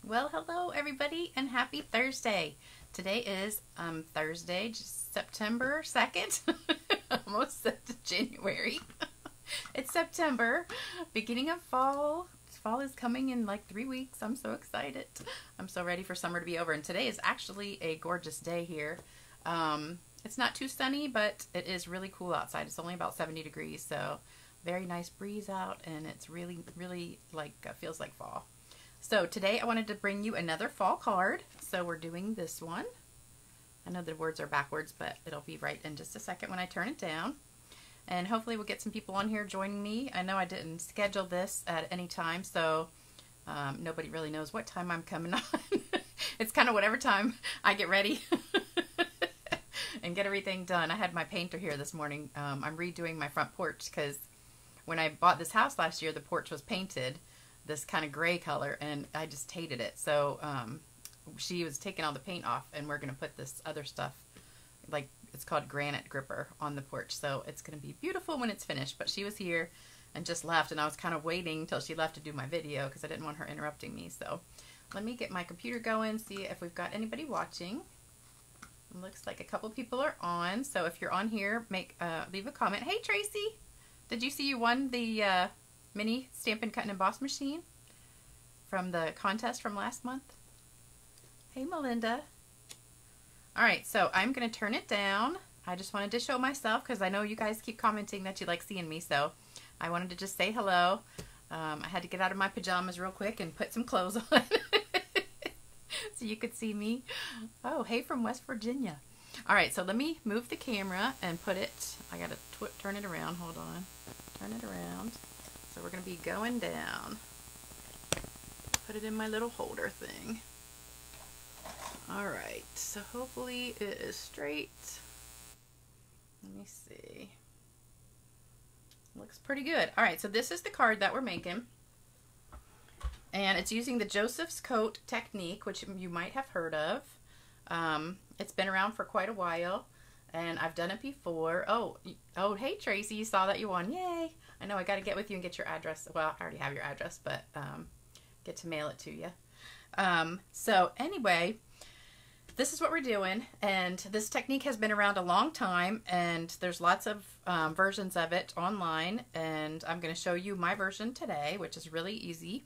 Well, hello everybody and happy Thursday. Today is Thursday, just September 2nd. Almost said January. It's September, beginning of fall. Fall is coming in like 3 weeks. I'm so excited. I'm so ready for summer to be over. And today is actually a gorgeous day here. It's not too sunny, but it is really cool outside. It's only about 70 degrees, so very nice breeze out, and it's really, really like feels like fall. So today I wanted to bring you another fall card. So we're doing this one. I know the words are backwards, but it'll be right in just a second when I turn it down. And hopefully we'll get some people on here joining me. I know I didn't schedule this at any time, so nobody really knows what time I'm coming on. It's kind of whatever time I get ready and get everything done. I had my painter here this morning. I'm redoing my front porch because when I bought this house last year, the porch was painted this kind of gray color, and I just hated it. So she was taking all the paint off, and we're going to put this other stuff, like it's called granite gripper, on the porch. So it's going to be beautiful when it's finished. But she was here and just left, and I was kind of waiting until she left to do my video because I didn't want her interrupting me. So let me get my computer going, see if we've got anybody watching. It looks like a couple people are on. So if you're on here, leave a comment. Hey Tracy, did you see you won the mini Stampin' Cut and Emboss machine from the contest from last month? Hey Melinda. Alright, so I'm going to turn it down. I just wanted to show myself because I know you guys keep commenting that you like seeing me, so I wanted to just say hello. I had to get out of my pajamas real quick and put some clothes on so you could see me. Oh, hey from West Virginia. Alright, so let me move the camera and put it, I got to turn it around, hold on. Turn it around. So we're going to be going down. Put it in my little holder thing. Alright, so hopefully it is straight. Let me see. Looks pretty good. Alright, so this is the card that we're making. And it's using the Joseph's Coat technique, which you might have heard of. It's been around for quite a while, and I've done it before. Oh, hey Tracy, you saw that you won. Yay! I know I got to get with you and get your address. Well, I already have your address, but get to mail it to you. So anyway, this is what we're doing, and this technique has been around a long time, and there's lots of versions of it online, and I'm going to show you my version today, which is really easy.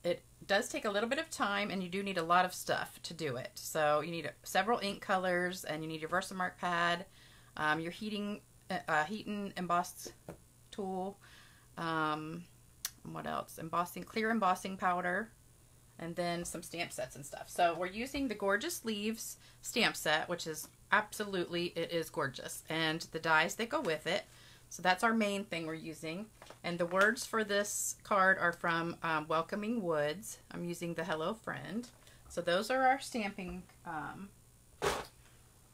It does take a little bit of time, and you do need a lot of stuff to do it. So you need several ink colors, and you need your Versamark pad, your heat and emboss tool, what else? Clear embossing powder, and then some stamp sets and stuff. So we're using the Gorgeous Leaves stamp set, which is absolutely, it is gorgeous, and the dies that go with it. So that's our main thing we're using. And the words for this card are from Welcoming Woods. I'm using the Hello Friend. So those are our stamping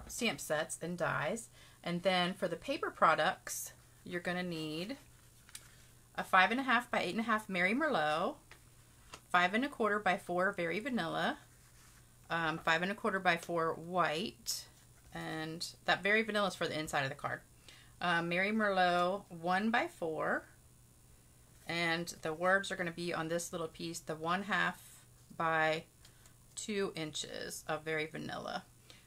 stamp sets and dies. And then for the paper products, you're going to need a 5.5 by 8.5 Mary Merlot, 5.25 by 4 Very Vanilla, 5.25 by 4 White, and that Very Vanilla is for the inside of the card. Mary Merlot 1 by 4, and the words are going to be on this little piece, the 1/2 by 2 inches of Very Vanilla.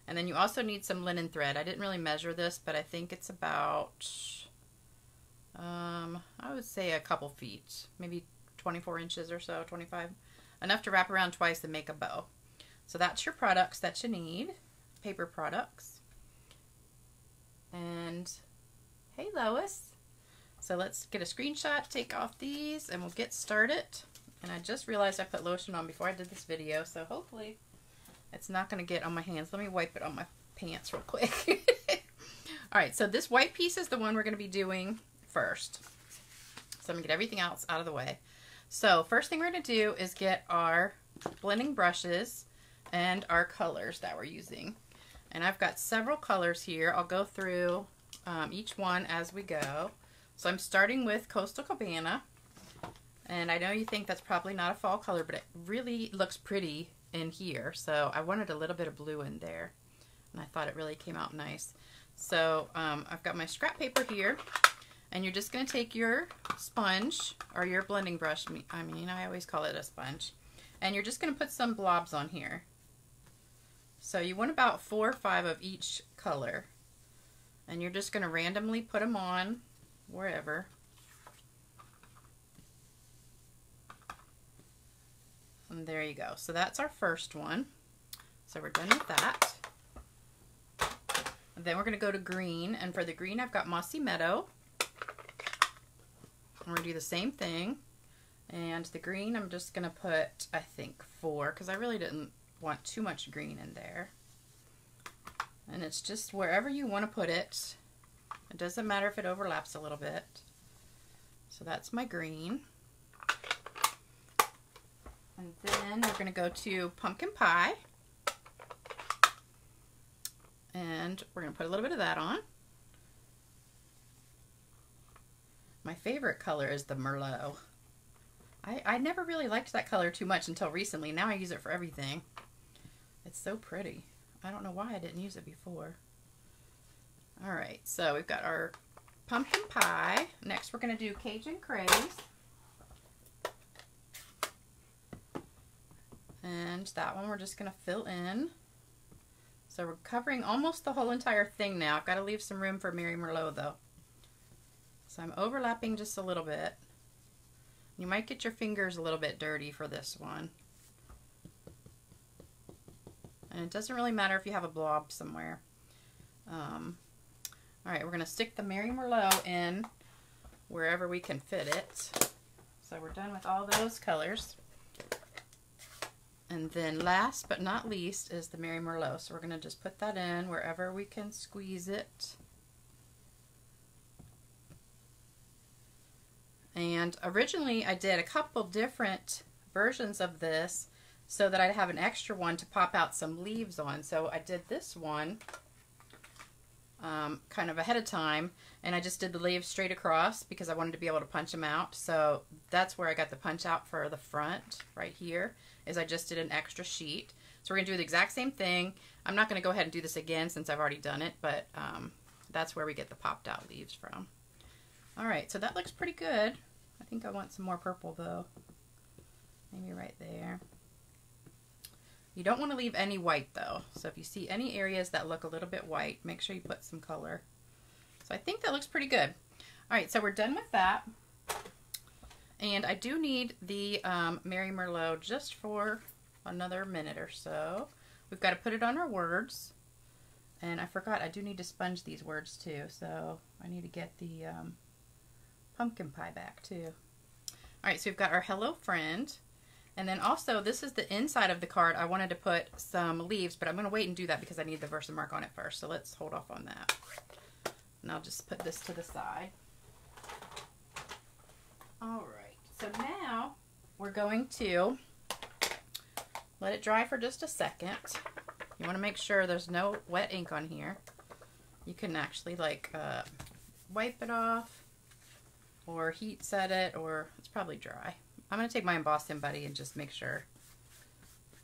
And then you also need some linen thread. I didn't really measure this, but I think it's about, I would say a couple feet, maybe 24 inches or so, 25. Enough to wrap around twice and make a bow. So that's your products that you need, paper products. And hey Lois. So let's get a screenshot, take off these, and we'll get started. And I just realized I put lotion on before I did this video, so hopefully it's not going to get on my hands. Let me wipe it on my pants real quick. Alright, so this white piece is the one we're going to be doing first. So I'm going to get everything else out of the way. So first thing we're going to do is get our blending brushes and our colors that we're using. And I've got several colors here. I'll go through each one as we go. So I'm starting with Coastal Cabana. And I know you think that's probably not a fall color, but it really looks pretty in here. So I wanted a little bit of blue in there, and I thought it really came out nice. So I've got my scrap paper here, and you're just going to take your sponge or your blending brush. I always call it a sponge. And you're just going to put some blobs on here. So you want about 4 or 5 of each color. And you're just going to randomly put them on wherever. And there you go. So that's our first one. So we're done with that. And then we're going to go to green. And for the green, I've got Mossy Meadow. And we're going to do the same thing. And the green, I'm just going to put, I think, 4, because I really didn't want too much green in there. And it's just wherever you want to put it. It doesn't matter if it overlaps a little bit. So that's my green. And then we're going to go to pumpkin pie. And we're going to put a little bit of that on. My favorite color is the Merlot. I never really liked that color too much until recently. Now I use it for everything. It's so pretty. I don't know why I didn't use it before. Alright, so we've got our pumpkin pie. Next we're going to do Cajun Craze. And that one we're just going to fill in. So we're covering almost the whole entire thing now. I've got to leave some room for Mary Merlot though. So I'm overlapping just a little bit. You might get your fingers a little bit dirty for this one. And it doesn't really matter if you have a blob somewhere. Alright, we're going to stick the Mary Merlot in wherever we can fit it. So we're done with all those colors. And then last but not least is the Mary Merlot. So we're going to just put that in wherever we can squeeze it. And originally I did a couple different versions of this so that I'd have an extra one to pop out some leaves on. So I did this one kind of ahead of time, and I just did the leaves straight across because I wanted to be able to punch them out. So that's where I got the punch out for the front right here, is I just did an extra sheet. So we're going to do the exact same thing. I'm not going to go ahead and do this again since I've already done it, but that's where we get the popped out leaves from. Alright, so that looks pretty good. I think I want some more purple though. Maybe right there. You don't want to leave any white though. So if you see any areas that look a little bit white, make sure you put some color. So I think that looks pretty good. Alright, so we're done with that. And I do need the Mary Merlot just for another minute or so. We've got to put it on our words. And I forgot, I do need to sponge these words too. So I need to get the pumpkin pie back too. Alright, so we've got our hello friend. And then also, this is the inside of the card. I wanted to put some leaves, but I'm going to wait and do that because I need the Versamark on it first. So let's hold off on that. And I'll just put this to the side. Alright, so now we're going to let it dry for just a second. You want to make sure there's no wet ink on here. You can actually like wipe it off or heat set it, or it's probably dry. I'm going to take my embossing buddy and just make sure.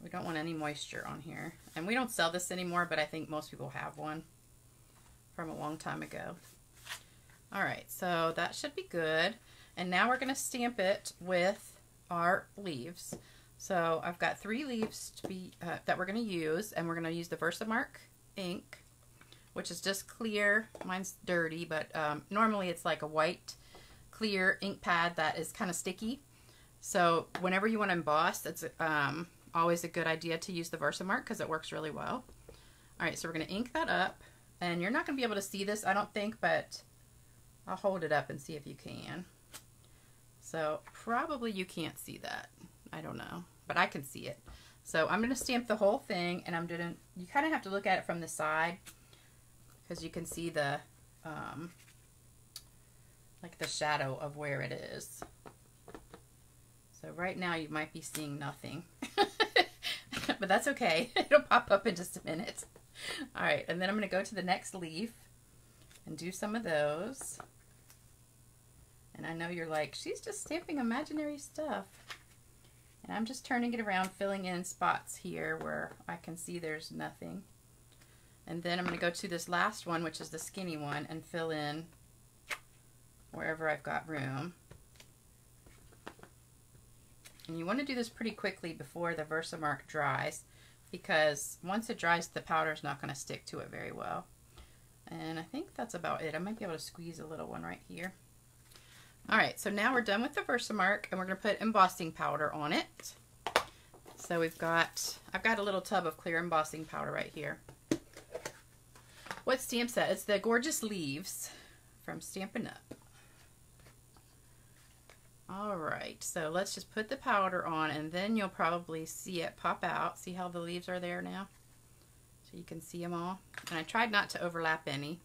We don't want any moisture on here. And we don't sell this anymore, but I think most people have one from a long time ago. Alright, so that should be good. And now we're going to stamp it with our leaves. So I've got 3 leaves to be that we're going to use, and we're going to use the Versamark ink, which is just clear. Mine's dirty, but normally it's like a white clear ink pad that is kind of sticky. So whenever you want to emboss, it's always a good idea to use the Versamark because it works really well. Alright, so we're going to ink that up, and you're not going to be able to see this, I don't think, but I'll hold it up and see if you can. So probably you can't see that. I don't know, but I can see it. So I'm going to stamp the whole thing, and you kind of have to look at it from the side because you can see the like the shadow of where it is. So right now you might be seeing nothing, but that's okay. It'll pop up in just a minute. Alright, and then I'm going to go to the next leaf and do some of those. And I know you're like, she's just stamping imaginary stuff. And I'm just turning it around, filling in spots here where I can see there's nothing. And then I'm going to go to this last one, which is the skinny one, and fill in wherever I've got room. And you want to do this pretty quickly before the Versamark dries, because once it dries, the powder is not going to stick to it very well. And I think that's about it. I might be able to squeeze a little one right here. Alright, so now we're done with the Versamark, and we're going to put embossing powder on it. So I've got a little tub of clear embossing powder right here. What stamp set? It's the Gorgeous Leaves from Stampin' Up. Alright, so let's just put the powder on, and then you'll probably see it pop out. See how the leaves are there now? So you can see them all. And I tried not to overlap any.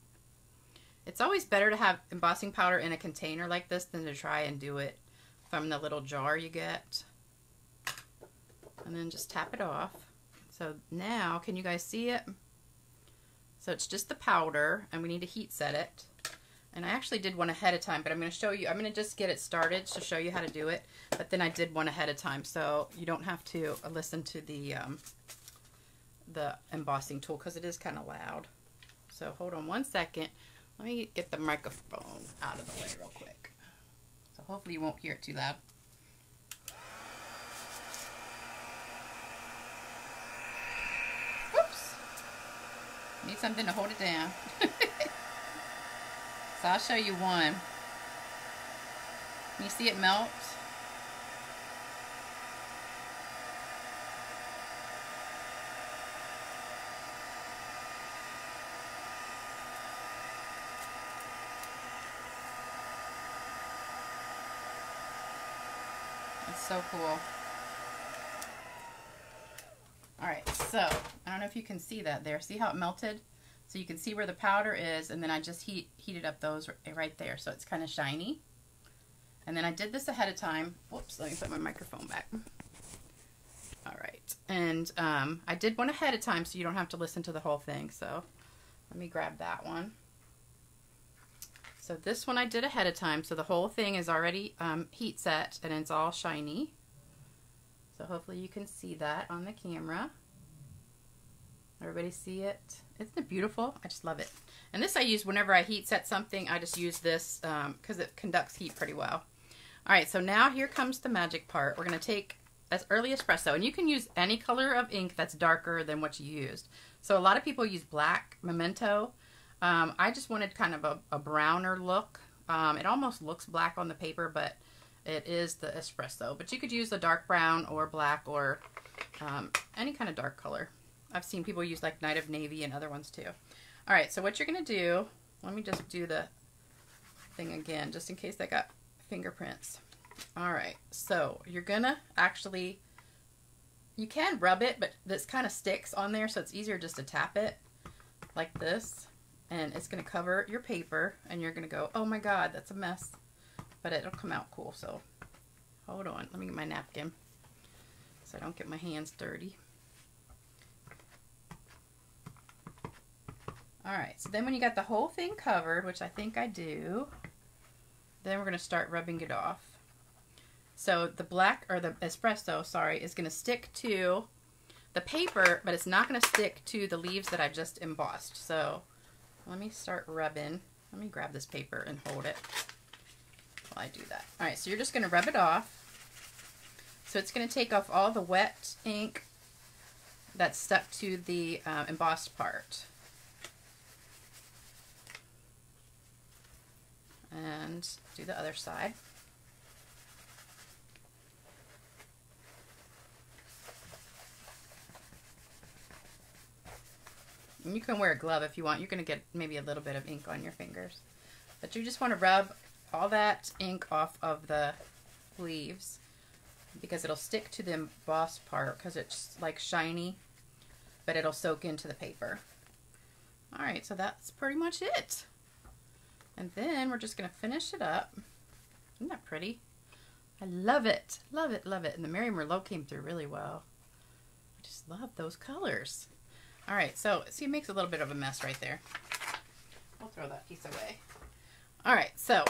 It's always better to have embossing powder in a container like this than to try and do it from the little jar you get. And then just tap it off. So now, can you guys see it? So it's just the powder, and we need to heat set it. And I actually did one ahead of time, but I'm going to show you. I'm going to just get it started to show you how to do it. But then I did one ahead of time, so you don't have to listen to the embossing tool, because it is kind of loud. So hold on one second. Let me get the microphone out of the way real quick. So hopefully you won't hear it too loud. Oops. Need something to hold it down. So I'll show you one. Can you see it melt? It's so cool. Alright, so I don't know if you can see that there. See how it melted? So you can see where the powder is, and then I just heated up those right there, so it's kind of shiny. And then I did this ahead of time. Whoops, let me put my microphone back. Alright, and I did one ahead of time so you don't have to listen to the whole thing. So let me grab that one. So this one I did ahead of time, so the whole thing is already heat set, and it's all shiny. So hopefully you can see that on the camera. Everybody see it? Isn't it beautiful? I just love it. And this I use whenever I heat set something. I just use this because it conducts heat pretty well. Alright, so now here comes the magic part. We're going to take as early espresso, and you can use any color of ink that's darker than what you used. So a lot of people use black memento. I just wanted kind of a browner look. It almost looks black on the paper, but it is the espresso. But you could use a dark brown or black or any kind of dark color. I've seen people use like Night of Navy and other ones too. Alright, so what you're going to do, let me just do the thing again, just in case I got fingerprints. Alright, so you're going to actually, you can rub it, but this kind of sticks on there, so it's easier just to tap it like this. And it's going to cover your paper, and you're going to go, oh my god, that's a mess. But it'll come out cool, so hold on. Let me get my napkin so I don't get my hands dirty. Alright, so then when you got the whole thing covered, which I think I do, then we're going to start rubbing it off. So the black, or the espresso, sorry, is going to stick to the paper, but it's not going to stick to the leaves that I just embossed. So let me start rubbing. Let me grab this paper and hold it while I do that. Alright, so you're just going to rub it off. So it's going to take off all the wet ink that's stuck to the embossed part. And do the other side. And you can wear a glove if you want. You're going to get maybe a little bit of ink on your fingers. But you just want to rub all that ink off of the leaves, because it'll stick to the embossed part because it's like shiny, but it'll soak into the paper. Alright, so that's pretty much it. And then we're just going to finish it up. Isn't that pretty? I love it. Love it, love it. And the Mary Merlot came through really well. I just love those colors. Alright, so see, it makes a little bit of a mess right there. We'll throw that piece away. Alright, so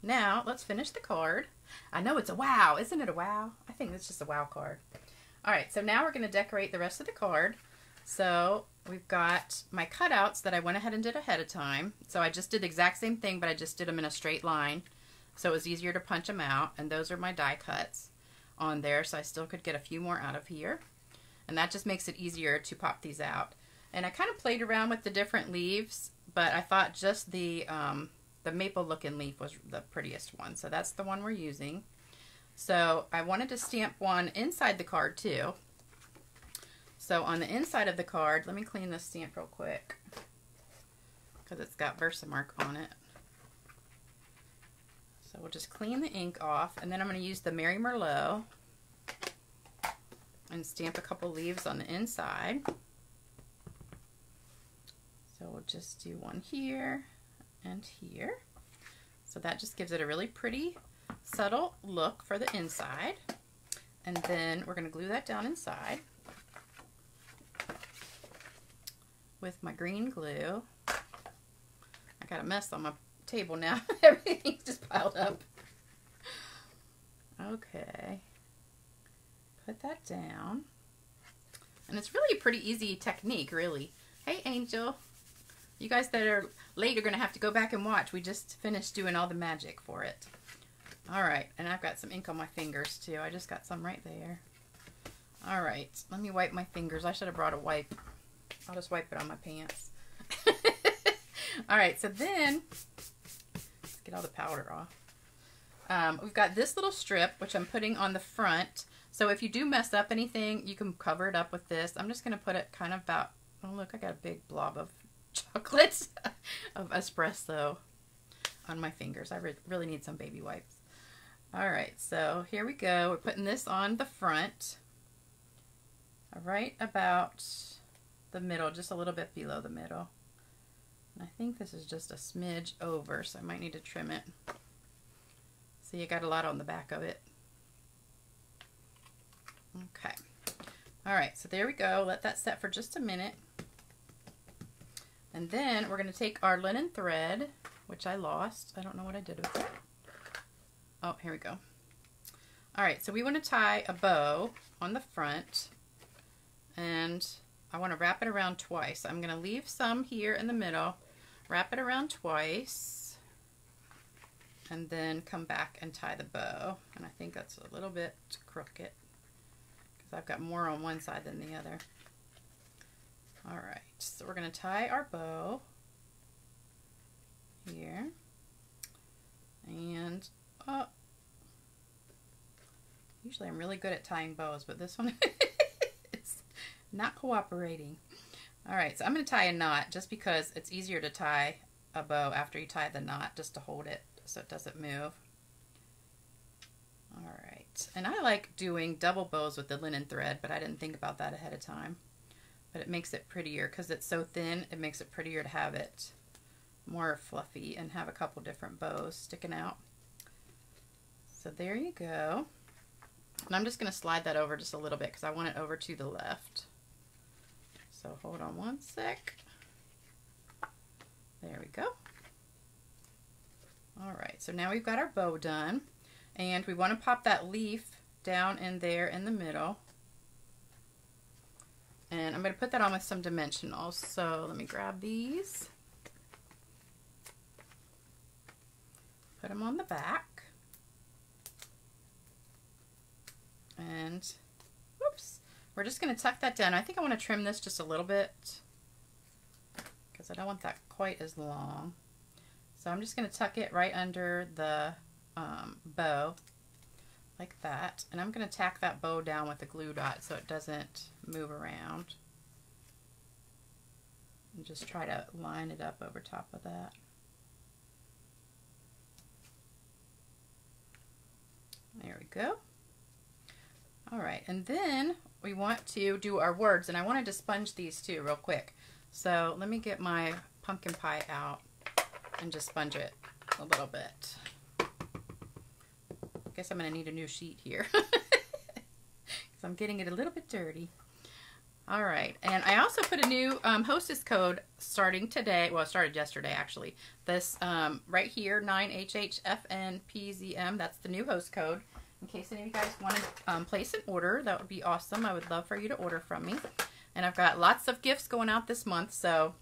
now let's finish the card. I know it's a wow. Isn't it a wow? I think it's just a wow card. Alright, so now we're going to decorate the rest of the card. So we've got my cutouts that I went ahead and did ahead of time. So I just did the exact same thing, but I just did them in a straight line, so it was easier to punch them out. And those are my die cuts. on there, so I still could get a few more out of here. And that just makes it easier to pop these out. And I kind of played around with the different leaves, but I thought just the maple looking leaf was the prettiest one. So that's the one we're using. So I wanted to stamp one inside the card too. So on the inside of the card, let me clean this stamp real quick because it's got Versamark on it. So we'll just clean the ink off, and then I'm going to use the Mary Merlot and stamp a couple leaves on the inside. So we'll just do one here and here. So that just gives it a really pretty, subtle look for the inside. And then we're going to glue that down inside with my green glue. I got a mess on my table now. Everything's just piled up. Okay. Put that down. And it's really a pretty easy technique, really. Hey, Angel. You guys that are late are going to have to go back and watch. We just finished doing all the magic for it. Alright, and I've got some ink on my fingers too. I just got some right there. Alright, let me wipe my fingers. I should have brought a wipe. I'll just wipe it on my pants. Alright, so then, let's get all the powder off. We've got this little strip, which I'm putting on the front. So if you do mess up anything, you can cover it up with this. I'm just going to put it kind of about, oh look, I got a big blob of chocolate, of espresso on my fingers. I really need some baby wipes. Alright, so here we go. We're putting this on the front, right about the middle, just a little bit below the middle. And I think this is just a smidge over, so I might need to trim it. So you got a lot on the back of it. Okay. Alright, so there we go. Let that set for just a minute. And then we're going to take our linen thread, which I lost. I don't know what I did with it. Oh, here we go. Alright, so we want to tie a bow on the front. And I want to wrap it around twice. I'm going to leave some here in the middle, wrap it around twice, and then come back and tie the bow. And I think that's a little bit crooked because I've got more on one side than the other. Alright, so we're going to tie our bow here. And, oh, usually I'm really good at tying bows, but this one it's not cooperating. Alright, so I'm going to tie a knot just because it's easier to tie a bow after you tie the knot, just to hold it so it doesn't move. Alright, and I like doing double bows with the linen thread, but I didn't think about that ahead of time. But it makes it prettier because it's so thin. It makes it prettier to have it more fluffy and have a couple different bows sticking out. So there you go. And I'm just going to slide that over just a little bit because I want it over to the left. So hold on one sec. There we go. Alright, so now we've got our bow done. And we want to pop that leaf down in there in the middle. And I'm going to put that on with some dimensionals. So let me grab these. Put them on the back. And, whoops, we're just going to tuck that down. I think I want to trim this just a little bit because I don't want that quite as long. So I'm just going to tuck it right under the bow like that. And I'm going to tack that bow down with a glue dot so it doesn't move around. And just try to line it up over top of that. There we go. Alright, and then we want to do our words, and I wanted to sponge these too real quick. So let me get my pumpkin pie out and just sponge it a little bit. I guess I'm going to need a new sheet here because I'm getting it a little bit dirty. Alright, and I also put a new hostess code starting today. Well, it started yesterday actually. This right here, 9HHFNPZM, that's the new host code. In case any of you guys want to place an order, that would be awesome. I would love for you to order from me. And I've got lots of gifts going out this month, so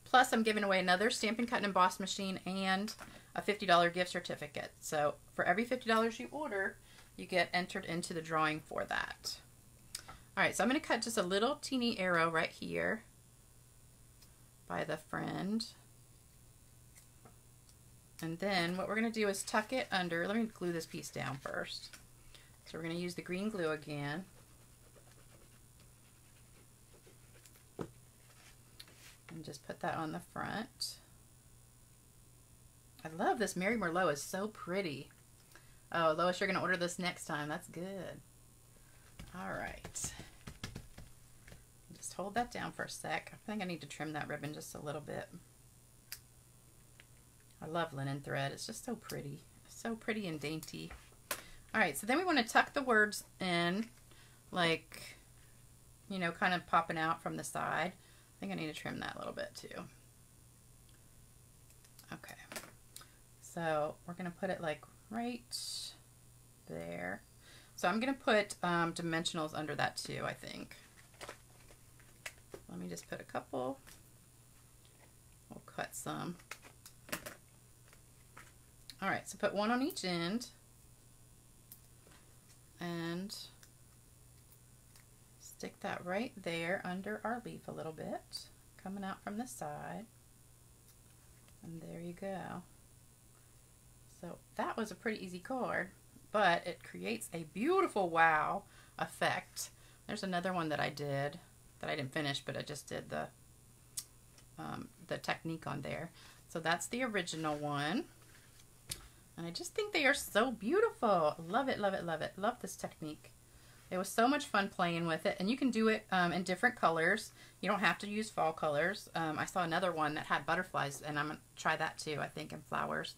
plus I'm giving away another Stampin' Cut and Emboss machine and a $50 gift certificate. So for every $50 you order, you get entered into the drawing for that. All right, so I'm going to cut just a little teeny arrow right here by the friend. And then what we're going to do is tuck it under. Let me glue this piece down first. So we're going to use the green glue again. And just put that on the front. I love this. Mary Merlot is so pretty. Oh, Lois, you're going to order this next time. That's good. All right. Just hold that down for a sec. I think I need to trim that ribbon just a little bit. I love linen thread. It's just so pretty. So pretty and dainty. All right, so then we want to tuck the words in, like, you know, kind of popping out from the side. I think I need to trim that a little bit too. Okay. So we're going to put it like right there. So I'm going to put dimensionals under that too, I think. Let me just put a couple. We'll cut some. All right, so put one on each end and stick that right there under our leaf a little bit, coming out from the side. And there you go. So that was a pretty easy card, but it creates a beautiful wow effect. There's another one that I did that I didn't finish, but I just did the technique on there. So that's the original one. And I just think they are so beautiful. Love it, love it, love it. Love this technique. It was so much fun playing with it. And you can do it in different colors. You don't have to use fall colors. I saw another one that had butterflies, and I'm going to try that too, I think, in flowers.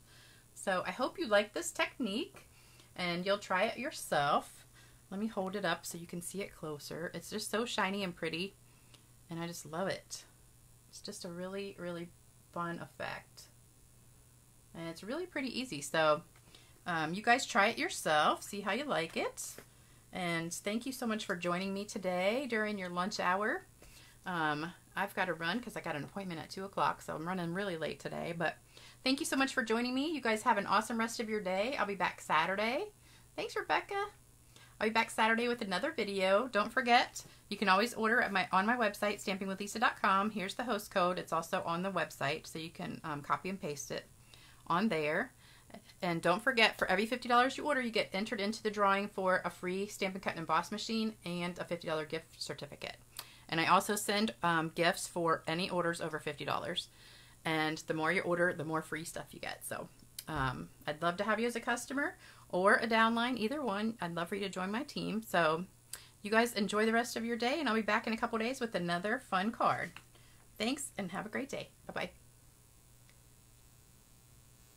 So I hope you like this technique, and you'll try it yourself. Let me hold it up so you can see it closer. It's just so shiny and pretty, and I just love it. It's just a really, really fun effect. And it's really pretty easy. So you guys try it yourself, see how you like it. And thank you so much for joining me today during your lunch hour. I've got to run because I got an appointment at 2 o'clock, so I'm running really late today. But thank you so much for joining me. You guys have an awesome rest of your day. I'll be back Saturday. Thanks, Rebecca. I'll be back Saturday with another video. Don't forget, you can always order at on my website, stampingwithlisa.com. Here's the host code. It's also on the website, so you can copy and paste it on there. And don't forget, for every $50 you order, you get entered into the drawing for a free Stampin' Cut and Emboss machine and a $50 gift certificate. And I also send gifts for any orders over $50. And the more you order, the more free stuff you get. So I'd love to have you as a customer or a downline, either one. I'd love for you to join my team. So you guys enjoy the rest of your day, and I'll be back in a couple days with another fun card. Thanks, and have a great day. Bye-bye.